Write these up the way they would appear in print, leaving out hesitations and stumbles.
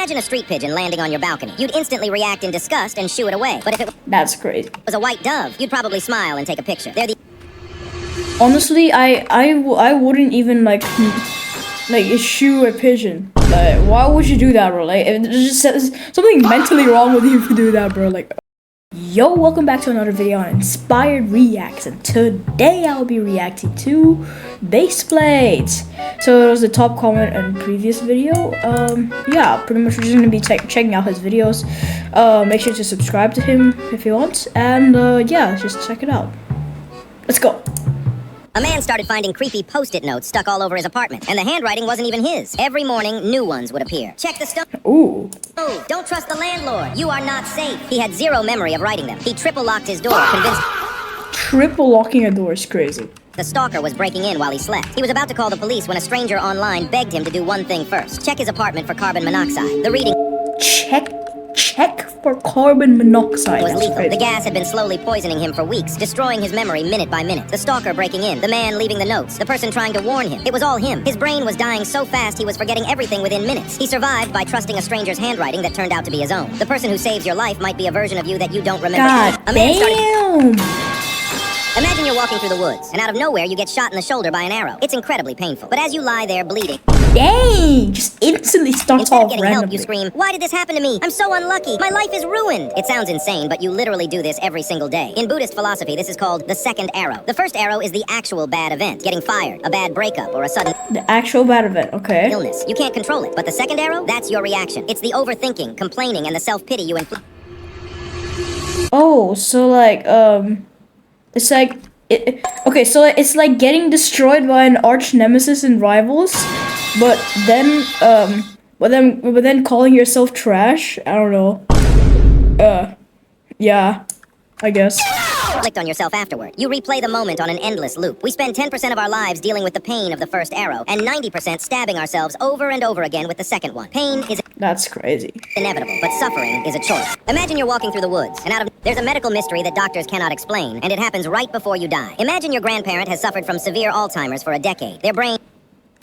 Imagine a street pigeon landing on your balcony. You'd instantly react in disgust and shoo it away. But if it That's crazy. was a white dove, you'd probably smile and take a picture. They're the Honestly, I wouldn't even like shoo a pigeon. Like, why would you do that, bro? Like, there's just something mentally wrong with you if you do that, bro. Like, yo, welcome back to another video on Inspired Reacts, and today I'll be reacting to Baseplate. So it was the top comment in previous video. Yeah, pretty much we're just gonna be checking out his videos. Make sure to subscribe to him if you want, and yeah, just check it out. Let's go. A man started finding creepy post-it notes stuck all over his apartment, and the handwriting wasn't even his. Every morning, new ones would appear. Check the stuff. Ooh. Oh, don't trust the landlord. You are not safe. He had zero memory of writing them. He triple locked his door, convinced Triple locking a door is crazy. the stalker was breaking in while he slept. He was about to call the police when a stranger online begged him to do one thing first. Check his apartment for carbon monoxide. The reading Check for carbon monoxide. was That's lethal. crazy. The gas had been slowly poisoning him for weeks, destroying his memory minute by minute. The stalker breaking in, the man leaving the notes, the person trying to warn him. It was all him. His brain was dying so fast he was forgetting everything within minutes. He survived by trusting a stranger's handwriting that turned out to be his own. The person who saves your life might be a version of you that you don't remember. God A man started- damn. Imagine you're walking through the woods, and out of nowhere you get shot in the shoulder by an arrow. It's incredibly painful. But as you lie there bleeding, Dang! Just instantly starts instead of off getting help, randomly. you scream, "Why did this happen to me? I'm so unlucky. My life is ruined." It sounds insane, but you literally do this every single day. In Buddhist philosophy, this is called the second arrow. The first arrow is the actual bad event, getting fired, a bad breakup, or a sudden The actual bad event, okay. illness. You can't control it. But the second arrow, that's your reaction. It's the overthinking, complaining, and the self-pity you inflict. Oh, so like, it's like, okay, so it's like getting destroyed by an arch nemesis and rivals, but then calling yourself trash. I don't know. Yeah, I guess. Reflect on yourself afterward. You replay the moment on an endless loop. We spend 10% of our lives dealing with the pain of the first arrow, and 90% stabbing ourselves over and over again with the second one. Pain is That's crazy. inevitable, but suffering is a choice. Imagine you're walking through the woods, and there's a medical mystery that doctors cannot explain, and it happens right before you die. Imagine your grandparent has suffered from severe Alzheimer's for a decade. Their brain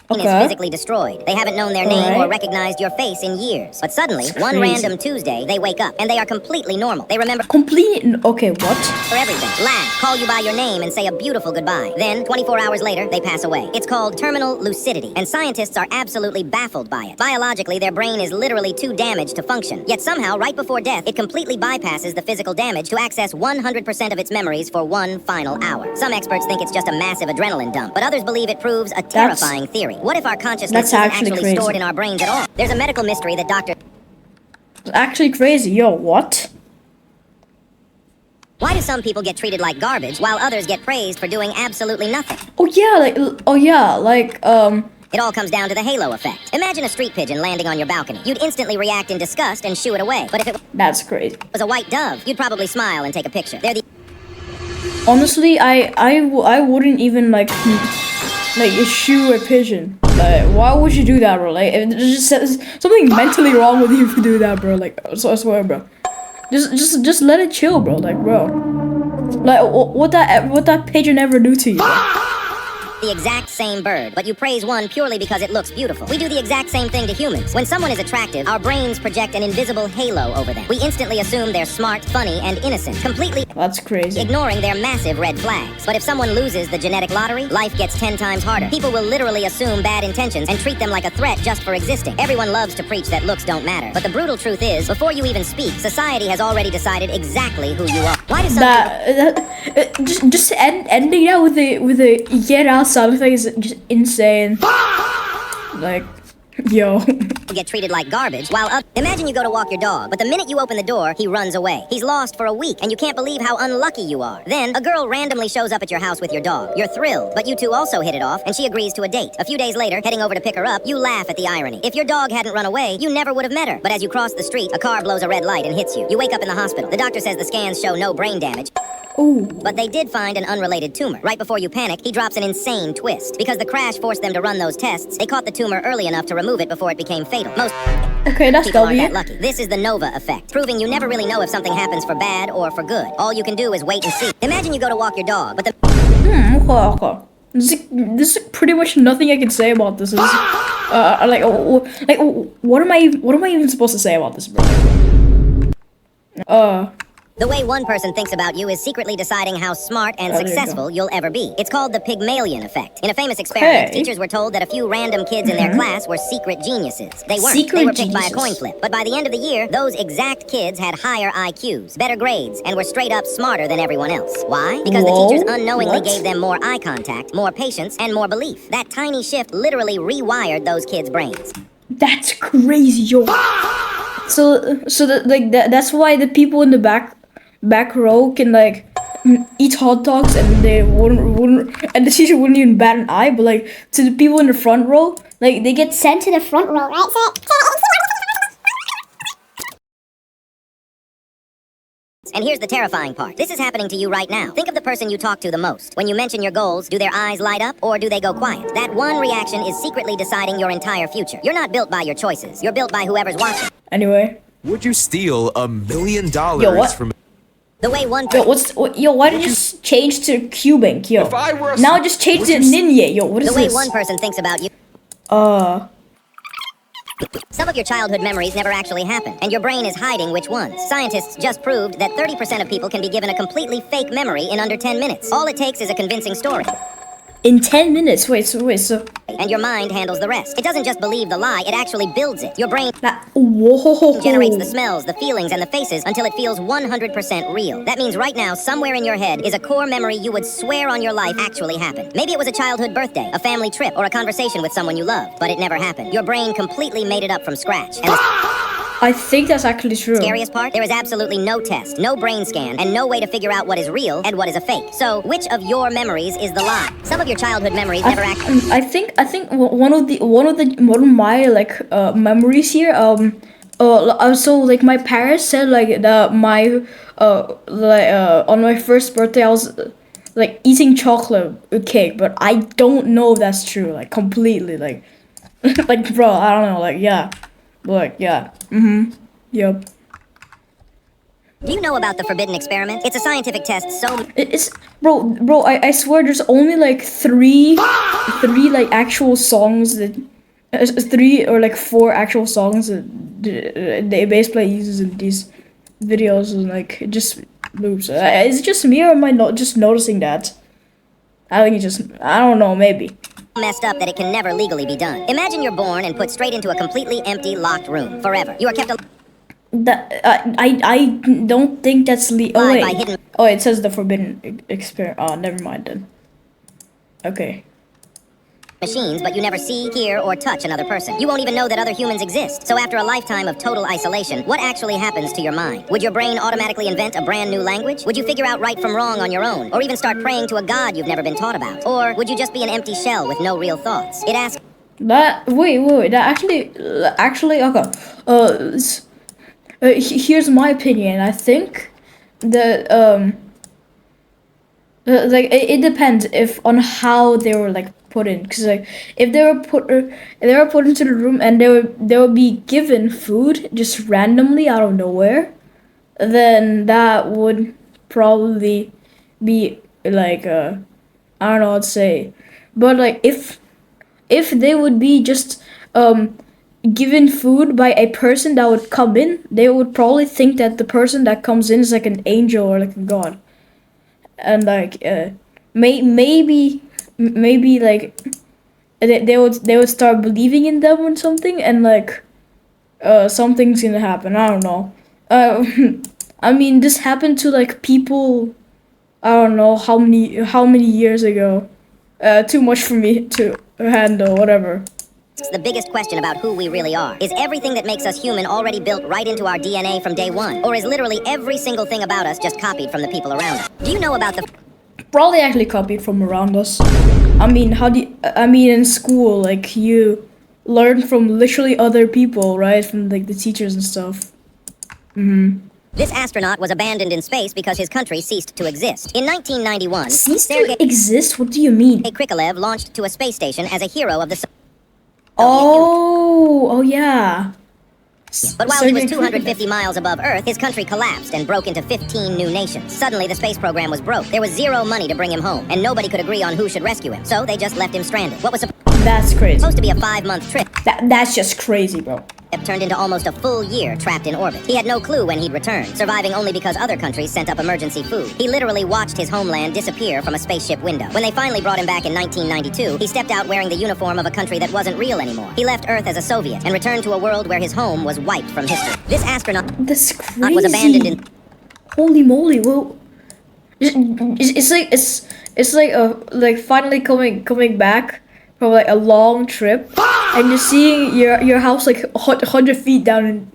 is physically destroyed. They haven't known their name or recognized your face in years. But suddenly, That's one crazy. random Tuesday, they wake up, and they are completely normal. They remember Okay, what? for everything, laugh, call you by your name, and say a beautiful goodbye. Then, 24 hours later, they pass away. It's called terminal lucidity, and scientists are absolutely baffled by it. Biologically, their brain is literally too damaged to function. Yet somehow, right before death, it completely bypasses the physical damage to access 100% of its memories for one final hour. Some experts think it's just a massive adrenaline dump, but others believe it proves a terrifying theory. What if our consciousness That's isn't actually actually crazy. stored in our brains at all? There's a medical mystery that doctors... It's actually crazy. Yo, what? Why do some people get treated like garbage while others get praised for doing absolutely nothing? It all comes down to the halo effect. Imagine a street pigeon landing on your balcony. You'd instantly react in disgust and shoo it away. But if it That's crazy. was a white dove, you'd probably smile and take a picture. They're the Honestly, I wouldn't even like shoo a pigeon. Like, why would you do that, bro? Like, there's just something mentally wrong with you if you do that, bro. Like, I swear, bro. Just let it chill, bro. Like, bro. Like, what that pigeon ever do to you? the exact same bird, but you praise one purely because it looks beautiful. We do the exact same thing to humans. When someone is attractive, our brains project an invisible halo over them. We instantly assume they're smart, funny, and innocent, completely That's crazy. ignoring their massive red flags. But if someone loses the genetic lottery, life gets 10 times harder. People will literally assume bad intentions and treat them like a threat just for existing. Everyone loves to preach that looks don't matter. But the brutal truth is, before you even speak, society has already decided exactly who you are. Why do some people... Just ending that with a get out sound effect is just insane. Like, yo. get treated like garbage, while imagine you go to walk your dog, but the minute you open the door, he runs away. He's lost for a week, and you can't believe how unlucky you are. Then, a girl randomly shows up at your house with your dog. You're thrilled, but you two also hit it off, and she agrees to a date. A few days later, heading over to pick her up, you laugh at the irony. If your dog hadn't run away, you never would have met her. But as you cross the street, a car blows a red light and hits you. You wake up in the hospital. The doctor says the scans show no brain damage. Ooh. But they did find an unrelated tumor. Right before you panic, he drops an insane twist. Because the crash forced them to run those tests, they caught the tumor early enough to remove it before it became fatal. Most Okay, that's people aren't W. that lucky. This is the Nova effect, proving you never really know if something happens for bad or for good. All you can do is wait and see. Imagine you go to walk your dog, but the Okay. There's pretty much nothing I can say about this. What am I even supposed to say about this, bro? The way one person thinks about you is secretly deciding how smart and successful you'll ever be. It's called the Pygmalion effect. In a famous experiment, teachers were told that a few random kids in their class were secret geniuses. They weren't. They were picked by a coin flip. But by the end of the year, those exact kids had higher IQs, better grades, and were straight up smarter than everyone else. Why? Because the teachers unknowingly gave them more eye contact, more patience, and more belief. That tiny shift literally rewired those kids' brains. That's crazy, yo. That's why the people in the back row can like eat hot dogs and they wouldn't and the teacher wouldn't even bat an eye, but like to the people in the front row, like they get sent to the front row, right? And here's the terrifying part. This is happening to you right now. Think of the person you talk to the most. When you mention your goals, do their eyes light up or do they go quiet? That one reaction is secretly deciding your entire future. You're not built by your choices. You're built by whoever's watching. Anyway. Would you steal $1 million from... The way one... Why did you just change to Cubank, yo? If I were a... Now just change to Ninja, yo. What is this? The way one person thinks about you... Some of your childhood memories never actually happened, and your brain is hiding which ones. Scientists just proved that 30% of people can be given a completely fake memory in under 10 minutes. All it takes is a convincing story. In 10 minutes? Wait, so... And your mind handles the rest. It doesn't just believe the lie, it actually builds it. Your brain Whoa. generates the smells, the feelings, and the faces until it feels 100% real. That means right now, somewhere in your head is a core memory you would swear on your life actually happened. Maybe it was a childhood birthday, a family trip, or a conversation with someone you love, but it never happened. Your brain completely made it up from scratch. And I think that's actually true. Scariest part? There is absolutely no test, no brain scan, and no way to figure out what is real and what is a fake. So, which of your memories is the lie? Some of your childhood memories never actually... I think one of my like memories here so like my parents said like that my on my first birthday I was like eating chocolate cake, but I don't know if that's true, like completely, like like bro, I don't know, like yeah. Like, yeah. Yep. Do you know about the forbidden experiment? It's a scientific test, so... It's... Bro, I swear there's only, like, three, like, actual songs that... 3 or, like, 4 actual songs that the Baseplate uses in these videos, and, like, it just loops. Is it just me, or am I not just noticing that? I think it just... I don't know, maybe. Messed up that it can never legally be done. Imagine you're born and put straight into a completely empty, locked room forever. You are kept I don't think that's by hidden... Oh, it says the forbidden experiment. Oh, never mind then. Okay. machines, but you never see, hear, or touch another person. You won't even know that other humans exist. So after a lifetime of total isolation, what actually happens to your mind? Would your brain automatically invent a brand new language? Would you figure out right from wrong on your own? Or even start praying to a god you've never been taught about? Or would you just be an empty shell with no real thoughts? It asks... Wait, that actually, okay. Here's my opinion. I think that, like, it depends on how they were, like, put in. Because, like, if they were put into the room and they would be given food just randomly out of nowhere, then that would probably be, like, I don't know what to say. But, like, if they would be just given food by a person that would come in, they would probably think that the person that comes in is like an angel or like a god, and like maybe like they would start believing in them or something, and like something's gonna happen. I don't know. I mean, this happened to like people. I don't know how many years ago. Too much for me to handle, whatever. The biggest question about who we really are. Is everything that makes us human already built right into our DNA from day one? Or is literally every single thing about us just copied from the people around us? Do you know about the... Probably actually copied from around us. I mean, in school, like, you learn from literally other people, right? From, like, the teachers and stuff. This astronaut was abandoned in space because his country ceased to exist. In 1991... Ceased to exist? What do you mean? Krikalev launched to a space station as a hero of the... Oh yeah. But while he was 250 miles above Earth, his country collapsed and broke into 15 new nations. Suddenly, the space program was broke. There was zero money to bring him home, and nobody could agree on who should rescue him. So they just left him stranded. What was That's crazy. supposed to be a 5-month trip That's just crazy, bro. turned into almost a full year trapped in orbit. He had no clue when he'd return, surviving only because other countries sent up emergency food. He literally watched his homeland disappear from a spaceship window. When they finally brought him back in 1992, he stepped out wearing the uniform of a country that wasn't real anymore. He left Earth as a Soviet and returned to a world where his home was wiped from history. This astronaut That's crazy. was abandoned in... Holy moly! Well, it's like finally coming back from like a long trip, and you're seeing your house like 100 feet down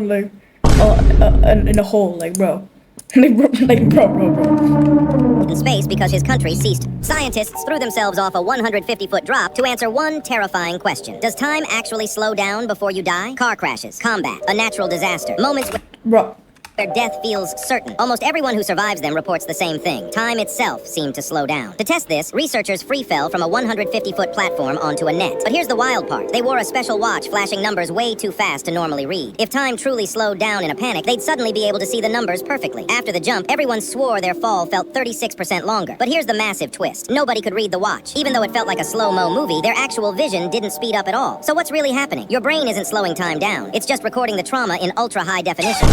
like in a hole, like bro. Bro. in space because his country ceased. Scientists threw themselves off a 150-foot drop to answer one terrifying question. Does time actually slow down before you die? Car crashes, combat, a natural disaster, moments Bro. where death feels certain. Almost everyone who survives them reports the same thing. Time itself seemed to slow down. To test this, researchers free fell from a 150-foot platform onto a net. But here's the wild part. They wore a special watch flashing numbers way too fast to normally read. If time truly slowed down in a panic, they'd suddenly be able to see the numbers perfectly. After the jump, everyone swore their fall felt 36% longer. But here's the massive twist. Nobody could read the watch. Even though it felt like a slow-mo movie, their actual vision didn't speed up at all. So what's really happening? Your brain isn't slowing time down. It's just recording the trauma in ultra-high definition.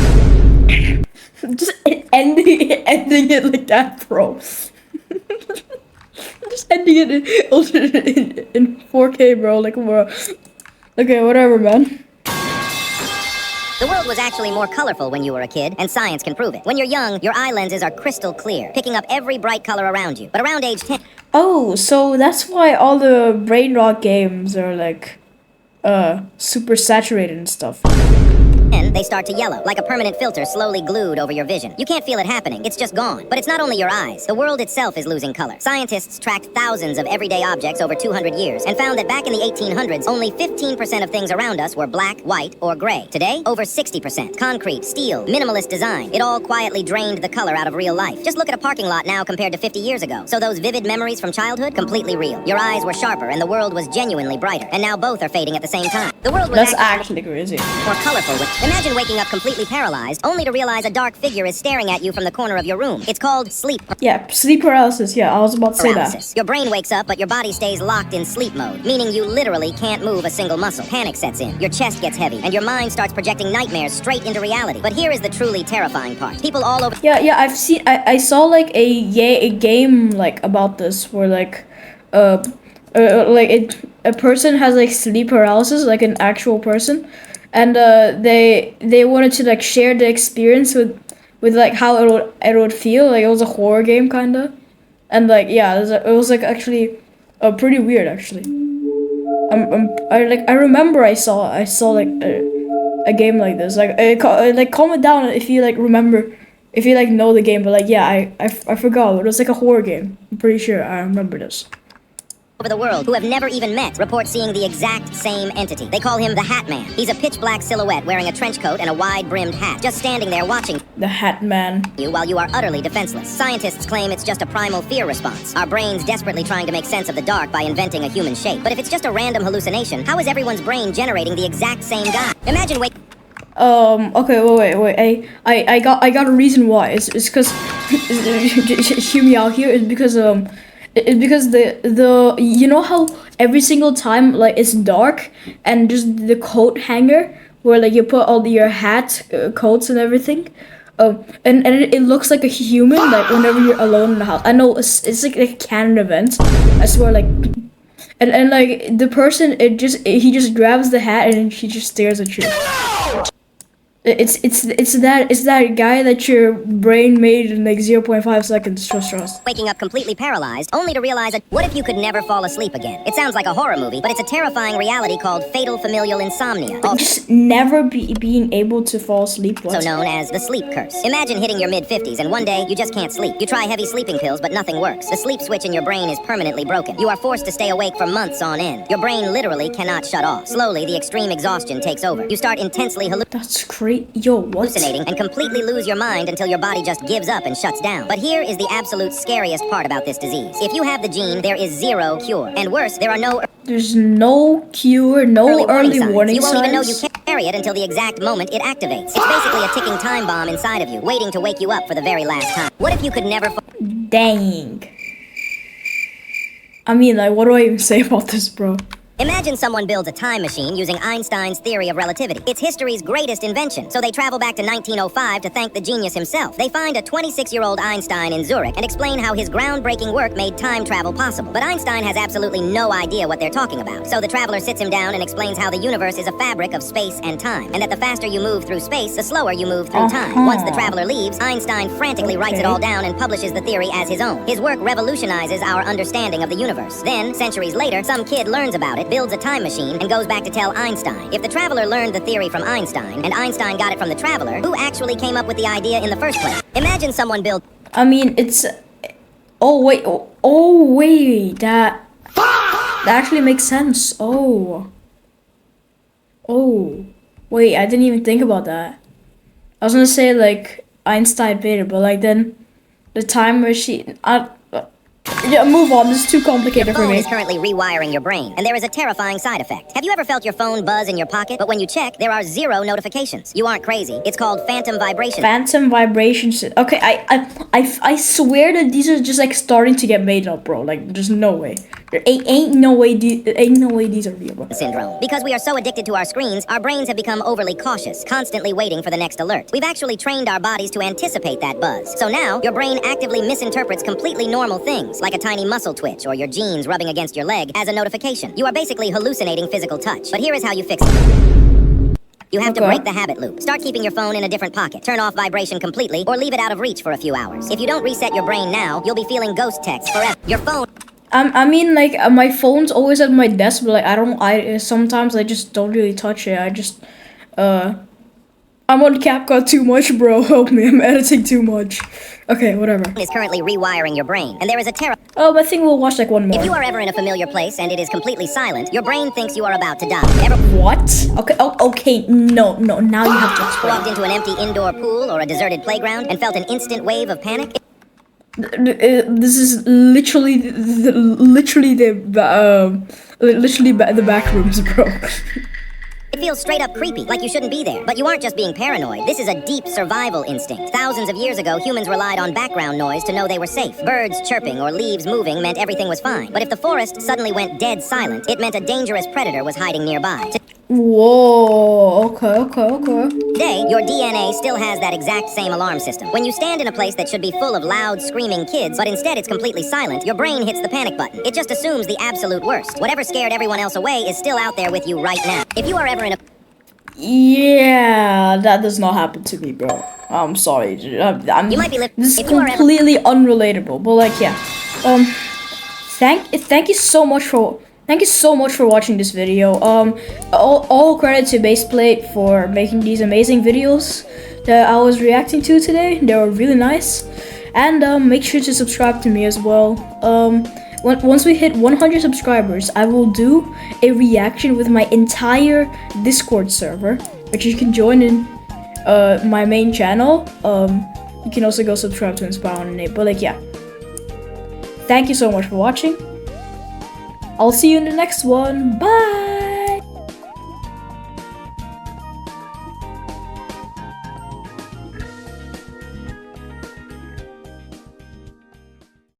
Just ending it like that, bro. Just ending it in 4K, bro. Like, bro. Okay, whatever, man. The world was actually more colorful when you were a kid, and science can prove it. When you're young, your eye lenses are crystal clear, picking up every bright color around you. But around age 10... Oh, so that's why all the brain rot games are like, super saturated and stuff. And they start to yellow, like a permanent filter slowly glued over your vision. You can't feel it happening, it's just gone. But it's not only your eyes. The world itself is losing color. Scientists tracked thousands of everyday objects over 200 years and found that back in the 1800s, only 15% of things around us were black, white, or gray. Today, over 60%. Concrete, steel, minimalist design. It all quietly drained the color out of real life. Just look at a parking lot now compared to 50 years ago. So those vivid memories from childhood, completely real. Your eyes were sharper and the world was genuinely brighter. And now both are fading at the same time. The world was That's actually crazy. more colorful. Imagine waking up completely paralyzed, only to realize a dark figure is staring at you from the corner of your room. It's called sleep Yeah, sleep paralysis. Yeah, I was about to say that. paralysis. Your brain wakes up, but your body stays locked in sleep mode, meaning you literally can't move a single muscle. Panic sets in, your chest gets heavy, and your mind starts projecting nightmares straight into reality. But here is the truly terrifying part. People all over... Yeah, I saw like a game like about this where like a person has like sleep paralysis, like an actual person, and they wanted to like share the experience with like how it would feel. Like it was a horror game kinda, and like yeah, it was like actually pretty weird actually. I remember I saw like a game like this. Like comment down if you like remember, if you like know the game. But like yeah, I forgot. It was like a horror game. I'm pretty sure I remember this. over the world who have never even met report seeing the exact same entity. They call him the Hatman. He's a pitch black silhouette wearing a trench coat and a wide-brimmed hat, just standing there watching The Hatman. you while you are utterly defenseless. Scientists claim it's just a primal fear response, our brains desperately trying to make sense of the dark by inventing a human shape. But if it's just a random hallucination, how is everyone's brain generating the exact same guy? Imagine Okay, wait. I got a reason why. It's because hear me out here. It's because the you know how every single time like it's dark and just the coat hanger where like you put all your hat coats and everything, and it looks like a human like whenever you're alone in the house. I know it's like a canon event. I swear, like. And like the person, he just grabs the hat and he just stares at you. It's that guy that your brain made in like 0.5 seconds. Trust. waking up completely paralyzed, only to realize that what if you could never fall asleep again? It sounds like a horror movie, but it's a terrifying reality called fatal familial insomnia. Just never being able to fall asleep. Also known as the sleep curse. Imagine hitting your mid-50s and one day you just can't sleep. You try heavy sleeping pills, but nothing works. The sleep switch in your brain is permanently broken. You are forced to stay awake for months on end. Your brain literally cannot shut off. Slowly, the extreme exhaustion takes over. You start intensely That's crazy. Wait, yo, what? Hallucinating and completely lose your mind until your body just gives up and shuts down. But here is the absolute scariest part about this disease. If you have the gene, there is zero cure. And worse, there are no There's no cure, no early warning You won't signs. even know you carry it until the exact moment it activates. It's basically a ticking time bomb inside of you, waiting to wake you up for the very last time. What if you could never Dang. I mean, like, what do I even say about this, bro? Imagine someone builds a time machine using Einstein's theory of relativity. It's history's greatest invention, so they travel back to 1905 to thank the genius himself. They find a 26-year-old Einstein in Zurich and explain how his groundbreaking work made time travel possible. But Einstein has absolutely no idea what they're talking about. So the traveler sits him down and explains how the universe is a fabric of space and time, and that the faster you move through space, the slower you move through time. Once the traveler leaves, Einstein frantically writes it all down and publishes the theory as his own. His work revolutionizes our understanding of the universe. Then, centuries later, some kid learns about it, builds a time machine, and goes back to tell Einstein. If the traveler learned the theory from Einstein, and Einstein got it from the traveler, who actually came up with the idea in the first place? Imagine someone build... I mean, it's... Oh, wait. Oh, wait. That actually makes sense. Oh. Wait, I didn't even think about that. I was gonna say, like, Einstein made it, but, like, then the time machine... Yeah, move on. This is too complicated for Your phone me. is currently rewiring your brain, and there is a terrifying side effect. Have you ever felt your phone buzz in your pocket, but when you check, there are 0 notifications? You aren't crazy. It's called phantom vibration. Phantom vibrations. Okay, I swear that these are just like starting to get made up, bro. Like, there's no way. There ain't no way these are real, bro. Syndrome. Because we are so addicted to our screens, our brains have become overly cautious, constantly waiting for the next alert. We've actually trained our bodies to anticipate that buzz. So now, your brain actively misinterprets completely normal things, like a tiny muscle twitch or your jeans rubbing against your leg, as a notification. You are basically hallucinating physical touch. But here is how you fix it. You have to break the habit loop. Start keeping your phone in a different pocket. Turn off vibration completely, or leave it out of reach for a few hours. If you don't reset your brain now, you'll be feeling ghost texts forever. Your phone... I mean, like, my phone's always at my desk, but, like, sometimes I just don't really touch it. I'm on CapCut too much, bro. Help me, I'm editing too much. Okay, whatever. ...is currently rewiring your brain, and there is a terror... Oh, I think we'll watch, like, one more. If you are ever in a familiar place and it is completely silent, your brain thinks you are about to die. What? Okay, okay, no, now you have to explain. Walked into an empty indoor pool or a deserted playground and felt an instant wave of panic? This is literally the back rooms, bro. It feels straight up creepy, like you shouldn't be there. But you aren't just being paranoid. This is a deep survival instinct. Thousands of years ago, humans relied on background noise to know they were safe. Birds chirping or leaves moving meant everything was fine. But if the forest suddenly went dead silent, it meant a dangerous predator was hiding nearby. Whoa, okay. Today, your DNA still has that exact same alarm system. When you stand in a place that should be full of loud, screaming kids, but instead it's completely silent, your brain hits the panic button. It just assumes the absolute worst. Whatever scared everyone else away is still out there with you right now. If you are ever in a... Yeah, that does not happen to me, bro. I'm sorry. You might be this is completely unrelatable, but, like, yeah. Thank you so much for watching this video. All credit to Baseplate for making these amazing videos that I was reacting to today. They were really nice. And make sure to subscribe to me as well. Once we hit 100 subscribers, I will do a reaction with my entire Discord server, which you can join in my main channel. You can also go subscribe to Inspire on Nate. But, like, yeah. Thank you so much for watching. I'll see you in the next one. Bye!